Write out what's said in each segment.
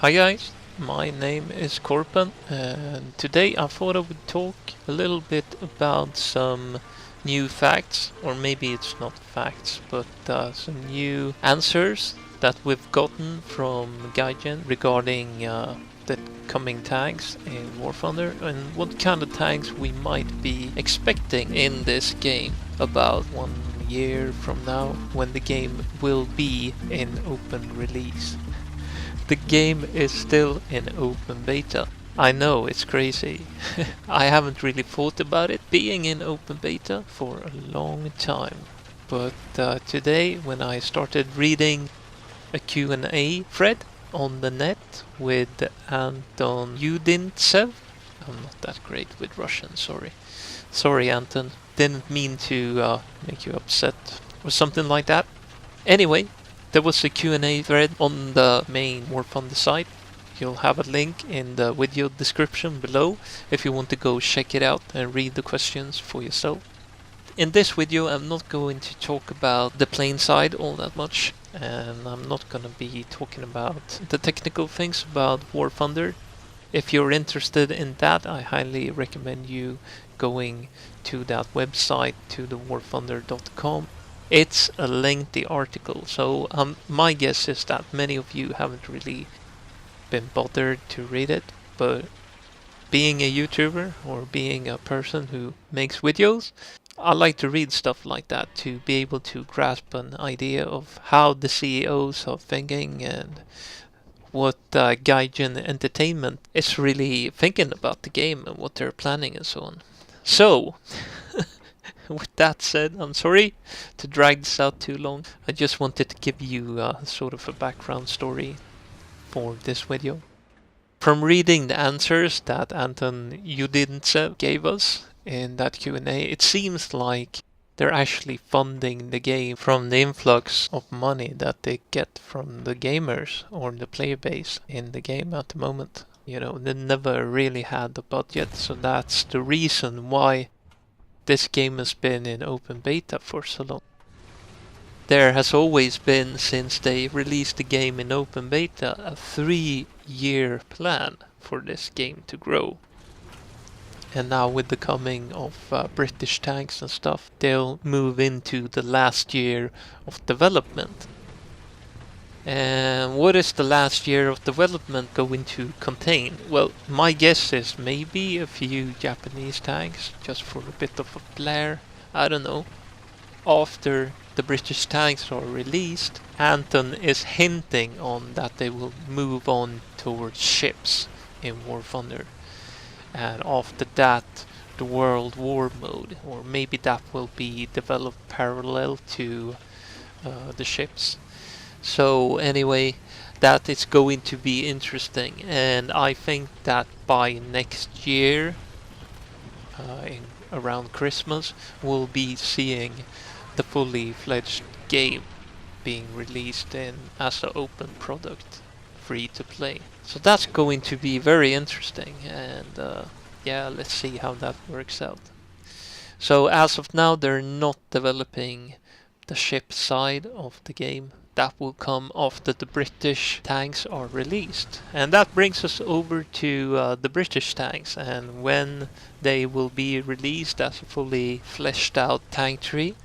Hi guys, my name is Korpen, and today I thought I would talk a little bit about some new facts, or maybe it's not facts, but some new answers that we've gotten from Gaijin regarding the coming tanks in War Thunder and what kind of tanks we might be expecting in this game about 1 year from now when the game will be in open release. The game is still in open beta. I know, it's crazy. I haven't really thought about it being in open beta for a long time. But today, when I started reading a Q&A thread on the net with Anton Yudintsev, I'm not that great with Russian, sorry. Sorry, Anton. Didn't mean to make you upset or something like that. Anyway, there was a Q&A thread on the main War Thunder site. You'll have a link in the video description below if you want to go check it out and read the questions for yourself. In this video I'm not going to talk about the playing side all that much, and I'm not going to be talking about the technical things about War Thunder. If you're interested in that, I highly recommend you going to that website, to the warthunder.com. It's a lengthy article, so my guess is that many of you haven't really been bothered to read it, but being a YouTuber or being a person who makes videos, I like to read stuff like that to be able to grasp an idea of how the CEOs are thinking and what Gaijin Entertainment is really thinking about the game and what they're planning and so on. So, with that said, I'm sorry to drag this out too long. I just wanted to give you sort of a background story for this video. From reading the answers that Anton Yudintsev gave us in that Q&A, it seems like they're actually funding the game from the influx of money that they get from the gamers or the player base in the game at the moment. You know, they never really had the budget, so that's the reason why this game has been in open beta for so long. There has always been, since they released the game in open beta, a 3-year plan for this game to grow. And now with the coming of British tanks and stuff, they'll move into the last year of development. And what is the last year of development going to contain? Well, my guess is maybe a few Japanese tanks, just for a bit of a flair. I don't know. After the British tanks are released, Anton is hinting on that they will move on towards ships in War Thunder. And after that, the World War mode, or maybe that will be developed parallel to the ships. So anyway, that is going to be interesting, and I think that by next year, around Christmas, we'll be seeing the fully fledged game being released as an open product, free to play. So that's going to be very interesting, and yeah, let's see how that works out. So as of now, they're not developing the ship side of the game. That will come after the British tanks are released. And that brings us over to the British tanks and when they will be released as a fully fleshed out tank tree.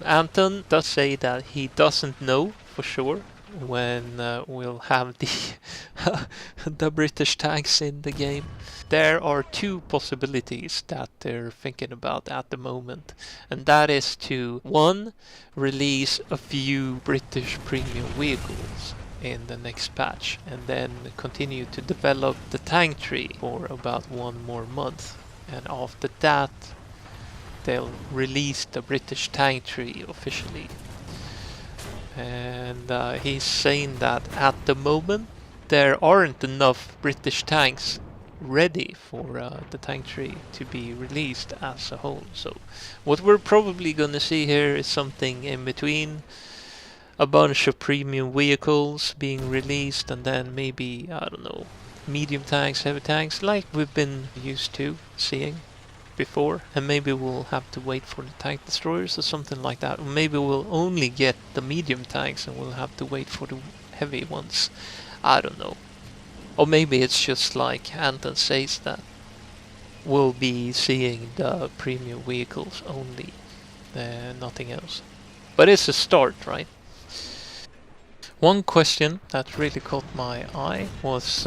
Anton does say that he doesn't know for sure when we'll have the British tanks in the game. There are two possibilities that they're thinking about at the moment, and that is to, one, release a few British premium vehicles in the next patch, and then continue to develop the tank tree for about 1 more month, and after that they'll release the British tank tree officially. And he's saying that at the moment there aren't enough British tanks ready for the tank tree to be released as a whole. So what we're probably gonna see here is something in between, a bunch of premium vehicles being released, and then maybe, I don't know, medium tanks, heavy tanks, like we've been used to seeing before, and maybe we'll have to wait for the tank destroyers or something like that. Or maybe we'll only get the medium tanks and we'll have to wait for the heavy ones. I don't know. Or maybe it's just like Anton says that we'll be seeing the premium vehicles only, nothing else. But it's a start, right? One question that really caught my eye was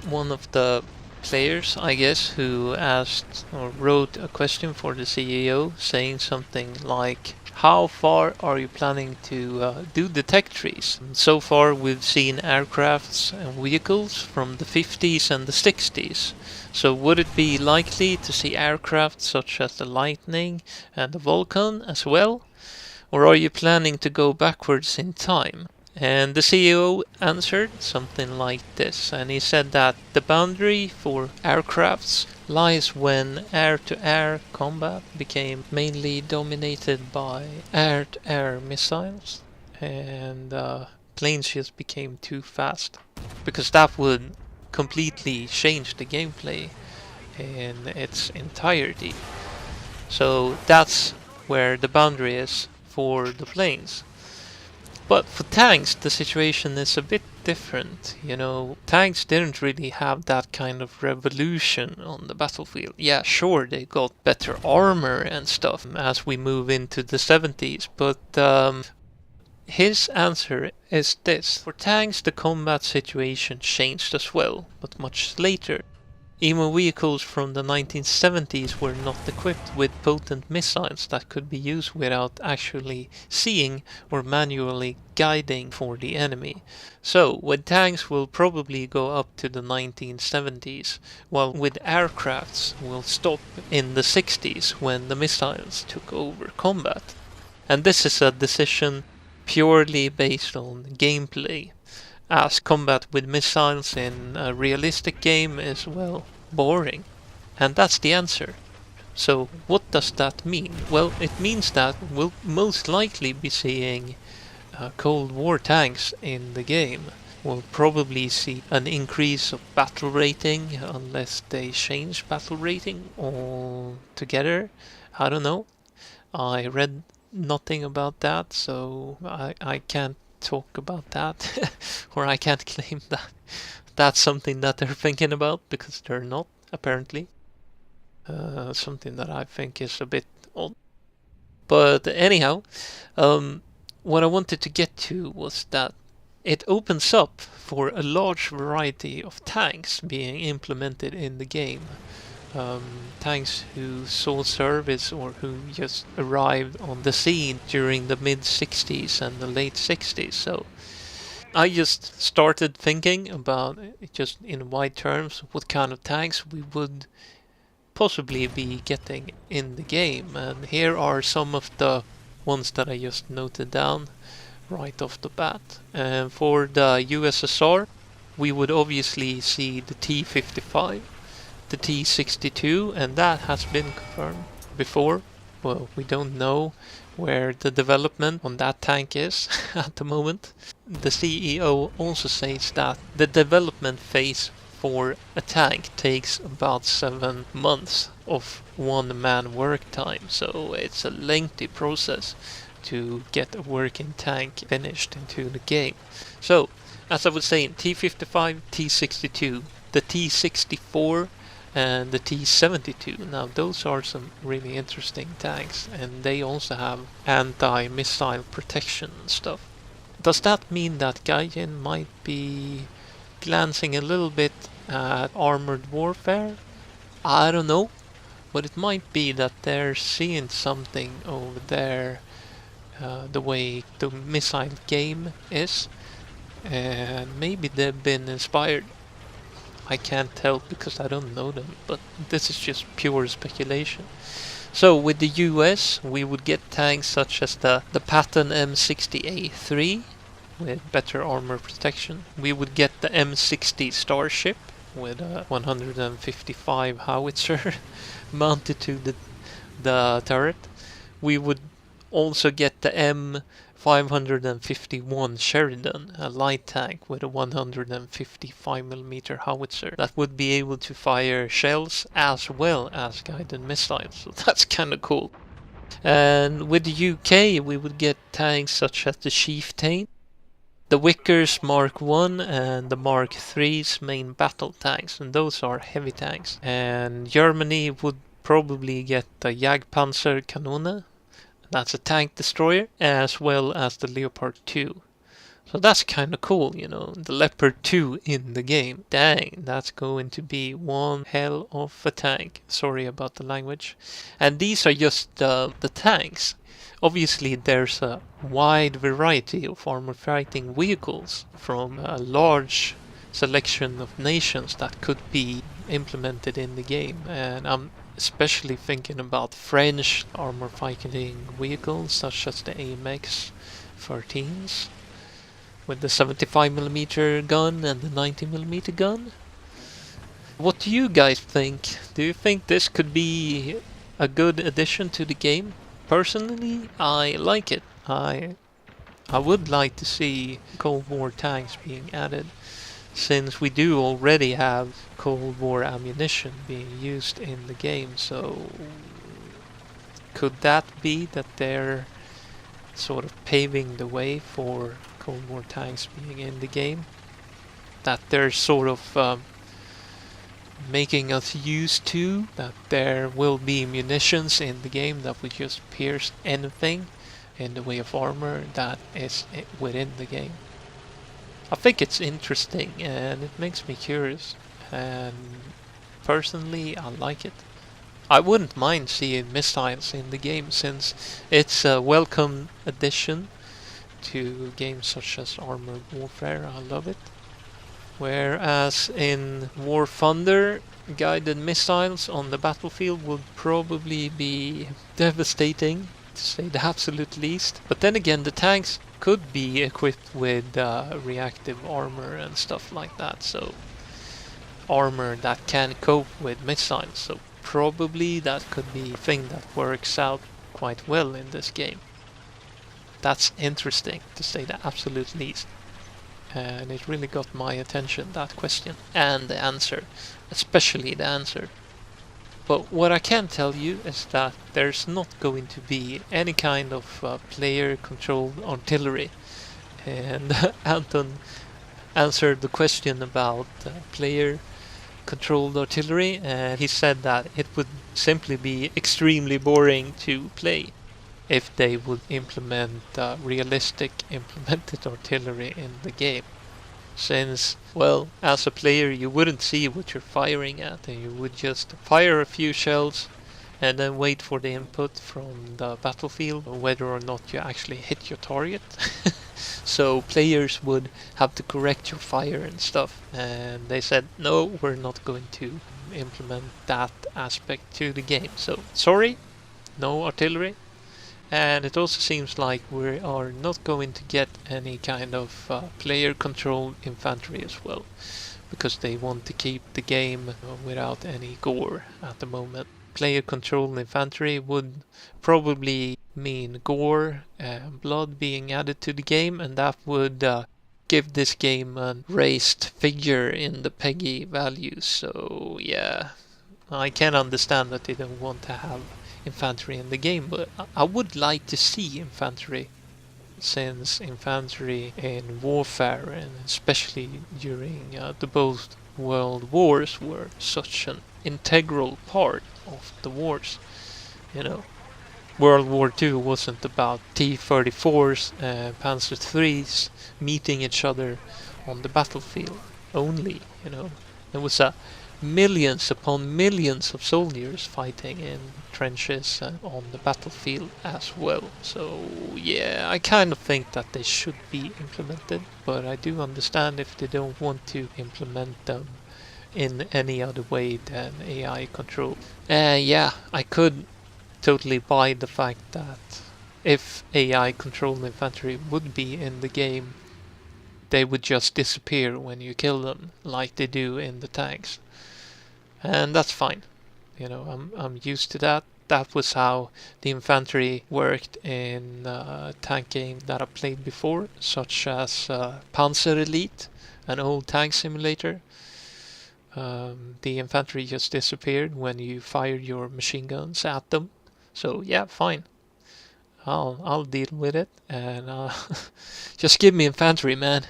one of the players, I guess, who asked or wrote a question for the CEO saying something like, how far are you planning to do the tech trees? So far we've seen aircrafts and vehicles from the 50s and the 60s. So would it be likely to see aircraft such as the Lightning and the Vulcan as well? Or are you planning to go backwards in time? And the CEO answered something like this, and he said that the boundary for aircrafts lies when air-to-air combat became mainly dominated by air-to-air missiles, and planes just became too fast, because that would completely change the gameplay in its entirety. So that's where the boundary is for the planes. But for tanks, the situation is a bit different. You know, tanks didn't really have that kind of revolution on the battlefield. Yeah, sure, they got better armor and stuff as we move into the 70s, but his answer is this. For tanks, the combat situation changed as well, but much later. Even vehicles from the 1970s were not equipped with potent missiles that could be used without actually seeing or manually guiding for the enemy. So, with tanks we'll probably go up to the 1970s, while with aircrafts we'll stop in the 60s when the missiles took over combat. And this is a decision purely based on gameplay, as combat with missiles in a realistic game is, well, boring. And that's the answer. So what does that mean? Well, it means that we'll most likely be seeing Cold War tanks in the game. We'll probably see an increase of battle rating unless they change battle rating altogether. I don't know. I read nothing about that, so I can't talk about that, or I can't claim that that's something that they're thinking about, because they're not, apparently. Something that I think is a bit odd. But anyhow, what I wanted to get to was that it opens up for a large variety of tanks being implemented in the game. Tanks who saw service or who just arrived on the scene during the mid 60s and the late 60s. So I just started thinking about, just in wide terms, what kind of tanks we would possibly be getting in the game. And here are some of the ones that I just noted down right off the bat. And for the USSR, we would obviously see the T-55, the T-62, and that has been confirmed before. Well, we don't know where the development on that tank is at the moment. The CEO also says that the development phase for a tank takes about 7 months of one-man work time, so it's a lengthy process to get a working tank finished into the game. So, as I was saying, T-55, T-62, the T-64 and the T-72. Now those are some really interesting tanks, and they also have anti-missile protection and stuff. Does that mean that Gaijin might be glancing a little bit at armored warfare? I don't know, but it might be that they're seeing something over there, the way the missile game is, and maybe they've been inspired. I can't tell because I don't know them, but this is just pure speculation. So with the US, we would get tanks such as the Patton M60A3 with better armor protection. We would get the M60 Starship with a 155 howitzer mounted to the turret. We would also get the M551 Sheridan, a light tank with a 155mm howitzer that would be able to fire shells as well as guided missiles. So that's kind of cool. And with the UK, we would get tanks such as the Chieftain, the Vickers Mark 1 and the Mark 3's main battle tanks, and those are heavy tanks. And Germany would probably get the Jagdpanzer Kanone, that's a tank destroyer, as well as the Leopard 2. So that's kind of cool, you know, the Leopard 2 in the game. Dang, that's going to be one hell of a tank. Sorry about the language. And these are just the tanks. Obviously, there's a wide variety of armored fighting vehicles from a large selection of nations that could be implemented in the game. And I'm especially thinking about French armor fighting vehicles such as the AMX 13s with the 75mm gun and the 90mm gun. What do you guys think? Do you think this could be a good addition to the game? Personally, I like it. I would like to see Cold War tanks being added, since we do already have Cold War ammunition being used in the game, so could that be that they're sort of paving the way for Cold War tanks being in the game? That they're sort of making us used to, that there will be munitions in the game that would just pierce anything in the way of armor that is within the game. I think it's interesting and it makes me curious, and personally I like it. I wouldn't mind seeing missiles in the game, since it's a welcome addition to games such as Armored Warfare. I love it. Whereas in War Thunder, guided missiles on the battlefield would probably be devastating, to say the absolute least. But then again, the tanks could be equipped with reactive armor and stuff like that, so armor that can cope with missiles. So probably that could be a thing that works out quite well in this game. That's interesting, to say the absolute least. And it really got my attention, that question. And the answer. Especially the answer. But what I can tell you is that there's not going to be any kind of player-controlled artillery. And Anton answered the question about player-controlled artillery, and he said that it would simply be extremely boring to play if they would implement realistic implemented artillery in the game. Since, well, as a player you wouldn't see what you're firing at, and you would just fire a few shells and then wait for the input from the battlefield, whether or not you actually hit your target. So players would have to correct your fire and stuff, and they said, no, we're not going to implement that aspect to the game. So, sorry, no artillery. And it also seems like we are not going to get any kind of player-controlled infantry as well, because they want to keep the game without any gore at the moment. Player-controlled infantry would probably mean gore and blood being added to the game, and that would give this game a raised figure in the PEGI values. So yeah, I can understand that they don't want to have infantry in the game, but I would like to see infantry, since infantry in warfare, and especially during the both world wars, were such an integral part of the wars. You know, World War II wasn't about T-34s and Panzer IIIs meeting each other on the battlefield only, you know. It was millions upon millions of soldiers fighting in trenches on the battlefield as well. So yeah, I kind of think that they should be implemented, but I do understand if they don't want to implement them in any other way than AI control. Yeah, I could totally buy the fact that if AI controlled infantry would be in the game, they would just disappear when you kill them, like they do in the tanks. And that's fine. You know, I'm used to that. That was how the infantry worked in tank games that I played before, such as Panzer Elite, an old tank simulator. The infantry just disappeared when you fired your machine guns at them. So yeah, fine. I'll deal with it, and just give me infantry, man.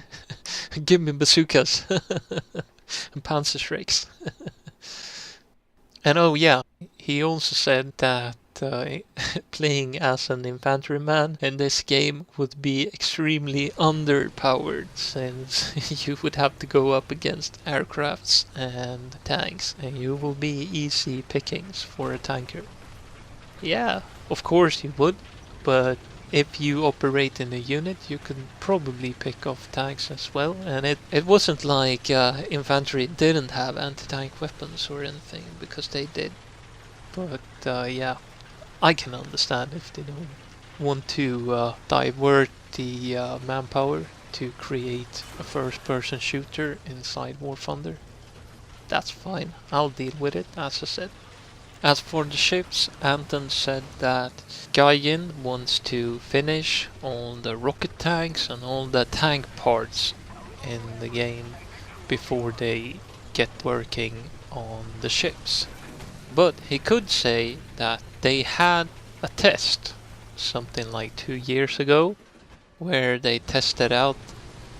Give me bazookas and Panzerschrecks. And oh yeah, he also said that playing as an infantryman in this game would be extremely underpowered, since you would have to go up against aircrafts and tanks, and you will be easy pickings for a tanker. Yeah, of course you would, but if you operate in a unit, you can probably pick off tanks as well. And it wasn't like infantry didn't have anti-tank weapons or anything, because they did. But yeah, I can understand if they don't want to divert the manpower to create a first-person shooter inside War Thunder. That's fine, I'll deal with it, as I said. As for the ships, Anton said that Gaijin wants to finish all the rocket tanks and all the tank parts in the game before they get working on the ships. But he could say that they had a test something like 2 years ago where they tested out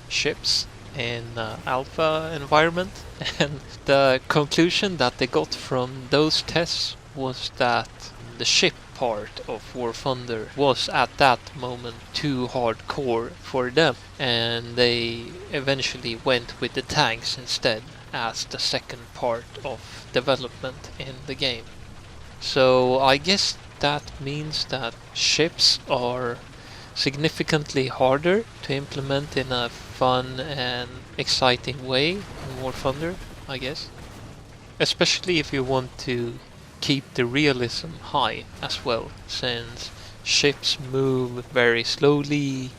ships in alpha environment, and the conclusion that they got from those tests was that the ship part of War Thunder was at that moment too hardcore for them, and they eventually went with the tanks instead as the second part of development in the game. So I guess that means that ships are significantly harder to implement in a fun and exciting way in War Thunder, I guess. Especially if you want to keep the realism high as well, since ships move very slowly,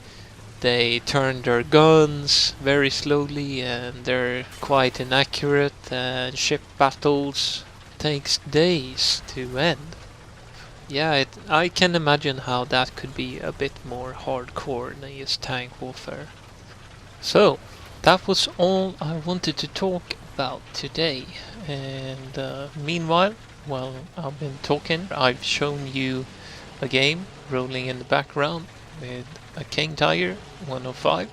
they turn their guns very slowly, and they're quite inaccurate, and ship battles takes days to end. Yeah, I can imagine how that could be a bit more hardcore than just tank warfare. So, that was all I wanted to talk about today. And meanwhile, while I've been talking, I've shown you a game rolling in the background with a King Tiger 105.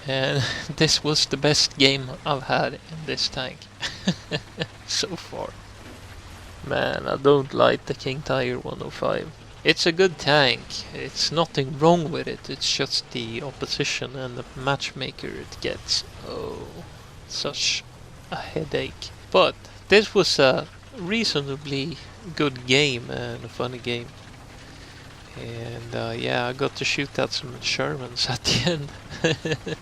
And this was the best game I've had in this tank so far. Man, I don't like the King Tiger 105. It's a good tank, it's nothing wrong with it, it's just the opposition and the matchmaker it gets. Oh, such a headache. But this was a reasonably good game and a funny game. And yeah, I got to shoot at some Shermans at the end.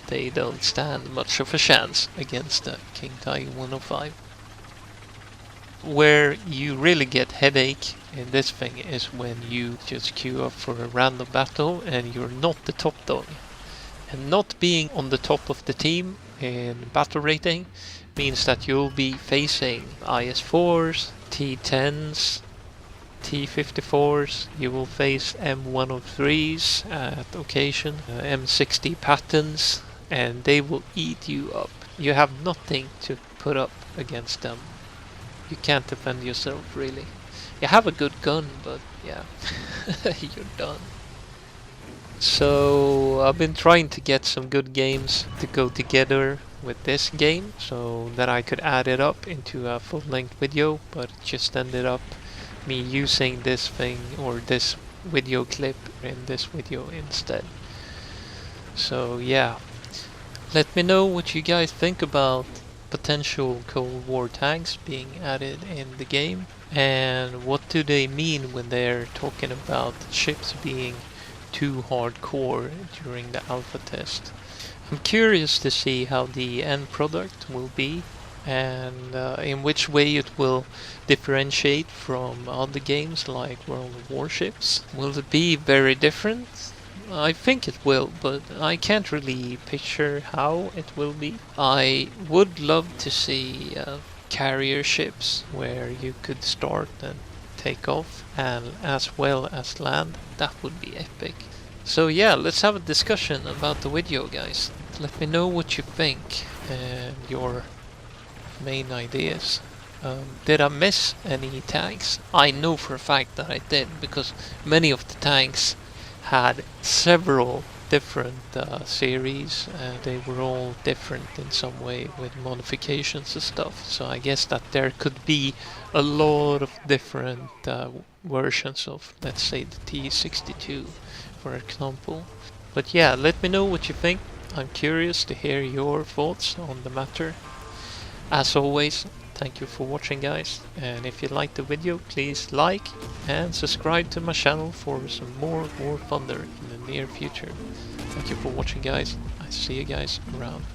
They don't stand much of a chance against the King Tiger 105. Where you really get headache in this thing is when you just queue up for a random battle and you're not the top dog. And not being on the top of the team in battle rating means that you'll be facing IS-4s, T-10s, T-54s, you will face M103s at occasion, M60 Pattons, and they will eat you up. You have nothing to put up against them. You can't defend yourself, really. You have a good gun, but yeah, you're done. So I've been trying to get some good games to go together with this game, so that I could add it up into a full-length video, but it just ended up me using this thing, or this video clip, in this video instead. So yeah, let me know what you guys think about potential Cold War tanks being added in the game, and what do they mean when they're talking about ships being too hardcore during the alpha test. I'm curious to see how the end product will be, and in which way it will differentiate from other games like World of Warships. Will it be very different? I think it will, but I can't really picture how it will be. I would love to see carrier ships where you could start and take off, and as well as land. That would be epic. So yeah, let's have a discussion about the video, guys. Let me know what you think and your main ideas. Did I miss any tanks? I know for a fact that I did, because many of the tanks had several different series. They were all different in some way with modifications and stuff. So I guess that there could be a lot of different versions of, let's say, the T62, for example. But yeah, let me know what you think. I'm curious to hear your thoughts on the matter. As always, thank you for watching, guys, and if you liked the video, please like and subscribe to my channel for some more War Thunder in the near future. Thank you for watching, guys. I see you guys around.